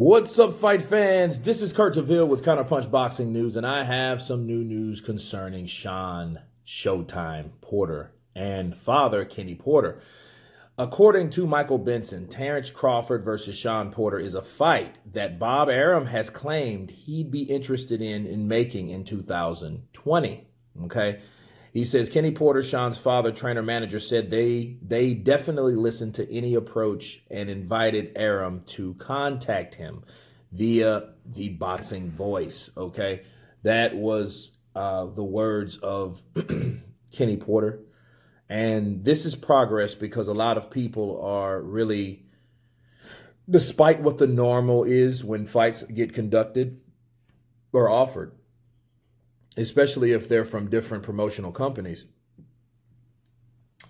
What's up, fight fans? This is Kurt DeVille with Counterpunch Boxing News, and I have some new news concerning Shawn Showtime Porter and father Kenny Porter. According to Michael Benson, Terrence Crawford versus Shawn Porter is a fight that Bob Arum has claimed he'd be interested in making in 2020. Okay. He says Kenny Porter, Shawn's father, trainer, manager, said they definitely listened to any approach and invited Arum to contact him via the boxing voice. Okay, that was the words of Kenny Porter, and this is progress because a lot of people are really, despite what the normal is when fights get conducted or offered, especially if they're from different promotional companies.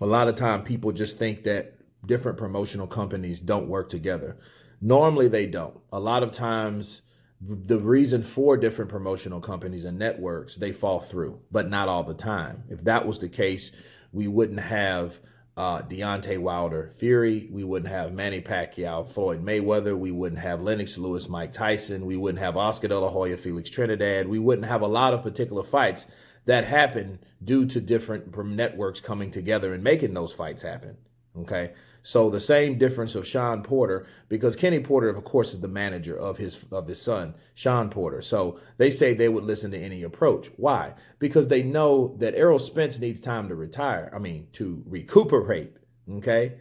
A lot of time people just think that different promotional companies don't work together. Normally they don't. A lot of times the reason for different promotional companies and networks, they fall through, but not all the time. If that was the case, we wouldn't have Deontay Wilder Fury, we wouldn't have Manny Pacquiao Floyd Mayweather, we wouldn't have Lennox Lewis Mike Tyson, we wouldn't have Oscar De La Hoya Felix Trinidad, we wouldn't have a lot of particular fights that happen due to different networks coming together and making those fights happen. Okay, so the same difference of Shawn Porter, because Kenny Porter, of course, is the manager of his son, Shawn Porter. So they say they would listen to any approach. Why? Because they know that Errol Spence needs time to retire. To recuperate. Okay,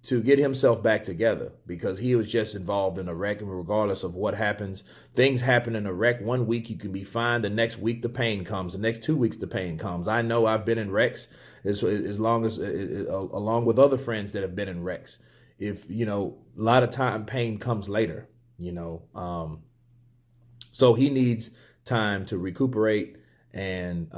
to get himself back together, because he was just involved in a wreck, and regardless of what happens, things happen in a wreck. 1 week you can be fine, the next week the pain comes, the next 2 weeks the pain comes. I know I've been in wrecks along with other friends that have been in wrecks. If a lot of time pain comes later, so he needs time to recuperate and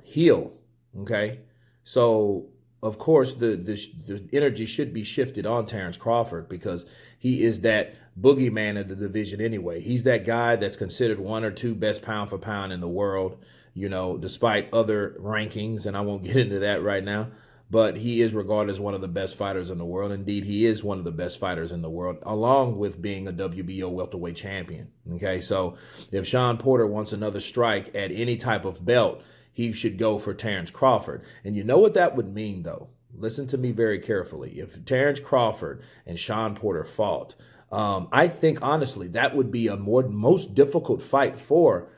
heal. Okay, so of course, the energy should be shifted on Terrence Crawford, because he is that boogeyman of the division anyway. He's that guy that's considered one or two best pound for pound in the world, despite other rankings, and I won't get into that right now. But he is regarded as one of the best fighters in the world. Indeed, he is one of the best fighters in the world, along with being a WBO welterweight champion. Okay, so if Shawn Porter wants another strike at any type of belt, he should go for Terrence Crawford. And you know what that would mean, though? Listen to me very carefully. If Terrence Crawford and Shawn Porter fought, I think, honestly, that would be a most difficult fight for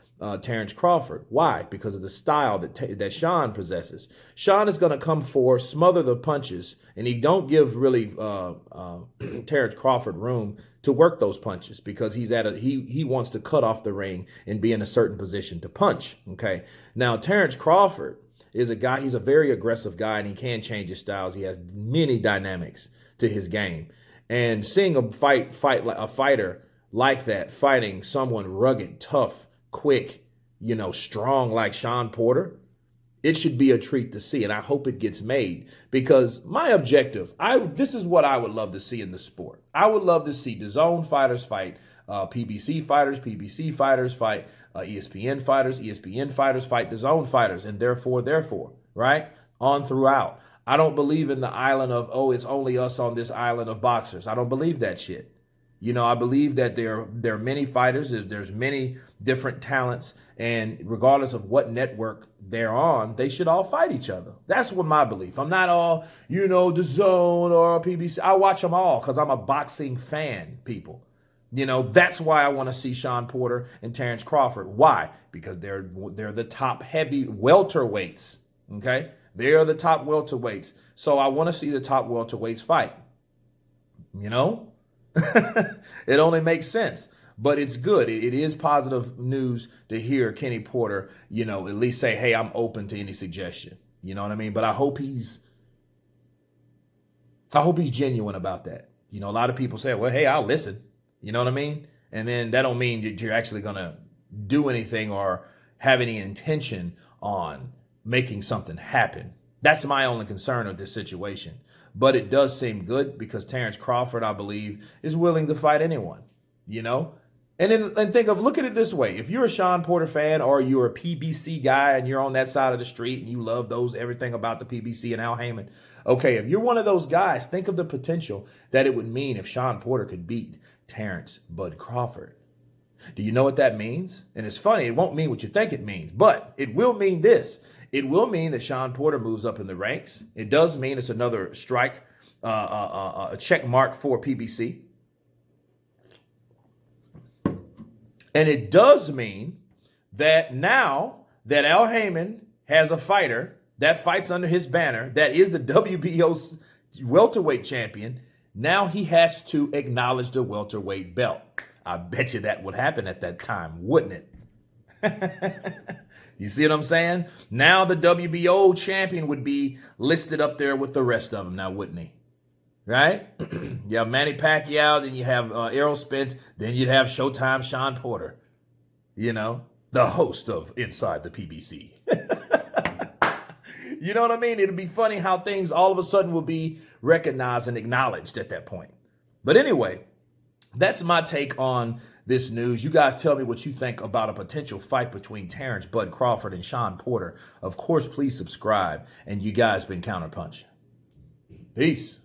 Terrence Crawford. Why? Because of the style that Shawn possesses. Shawn is going to come forward, smother the punches, and he don't give really Terrence Crawford room to work those punches, because he wants to cut off the ring and be in a certain position to punch. Okay. Now Terrence Crawford is a guy. He's a very aggressive guy, and he can change his styles. He has many dynamics to his game, and seeing a fighter like that fighting someone rugged, tough, quick, strong like Shawn Porter, it should be a treat to see, and I hope it gets made, because my objective, this is what I would love to see in the sport. I would love to see DAZN fighters fight PBC fighters fight ESPN fighters fight DAZN fighters, and therefore, right, on throughout. I don't believe in the island of, it's only us on this island of boxers. I don't believe that shit. I believe that there are many fighters, there's many different talents, and regardless of what network they're on, they should all fight each other. That's what my belief. I'm not all, DAZN or PBC. I watch them all because I'm a boxing fan, people. That's why I want to see Shawn Porter and Terrence Crawford. Why? Because they're the top heavy welterweights. Okay? They are the top welterweights. So I want to see the top welterweights fight. It only makes sense, but it's good. It is positive news to hear Kenny Porter, at least say, hey, I'm open to any suggestion. You know what I mean? But I hope he's genuine about that. A lot of people say, well, hey, I'll listen. You know what I mean? And then that don't mean that you're actually going to do anything or have any intention on making something happen. That's my only concern of this situation. But it does seem good, because Terrence Crawford, I believe, is willing to fight anyone, And look at it this way. If you're a Shawn Porter fan, or you're a PBC guy and you're on that side of the street and you love everything about the PBC and Al Heyman. Okay, if you're one of those guys, think of the potential that it would mean if Shawn Porter could beat Terrence Bud Crawford. Do you know what that means? And it's funny, it won't mean what you think it means, but it will mean this. It will mean that Shawn Porter moves up in the ranks. It does mean it's another strike, a check mark for PBC. And it does mean that now that Al Heyman has a fighter that fights under his banner, that is the WBO welterweight champion, now he has to acknowledge the welterweight belt. I bet you that would happen at that time, wouldn't it? You see what I'm saying? Now the WBO champion would be listed up there with the rest of them now, wouldn't he? Right? You have Manny Pacquiao, then you have Errol Spence, then you'd have Showtime Shawn Porter, you know, the host of Inside the PBC. You know what I mean? It'd be funny how things all of a sudden will be recognized and acknowledged at that point. But anyway, that's my take on this news. You guys tell me what you think about a potential fight between Terrence Bud Crawford and Shawn Porter. Of course, please subscribe. And you guys been Counterpunch. Peace.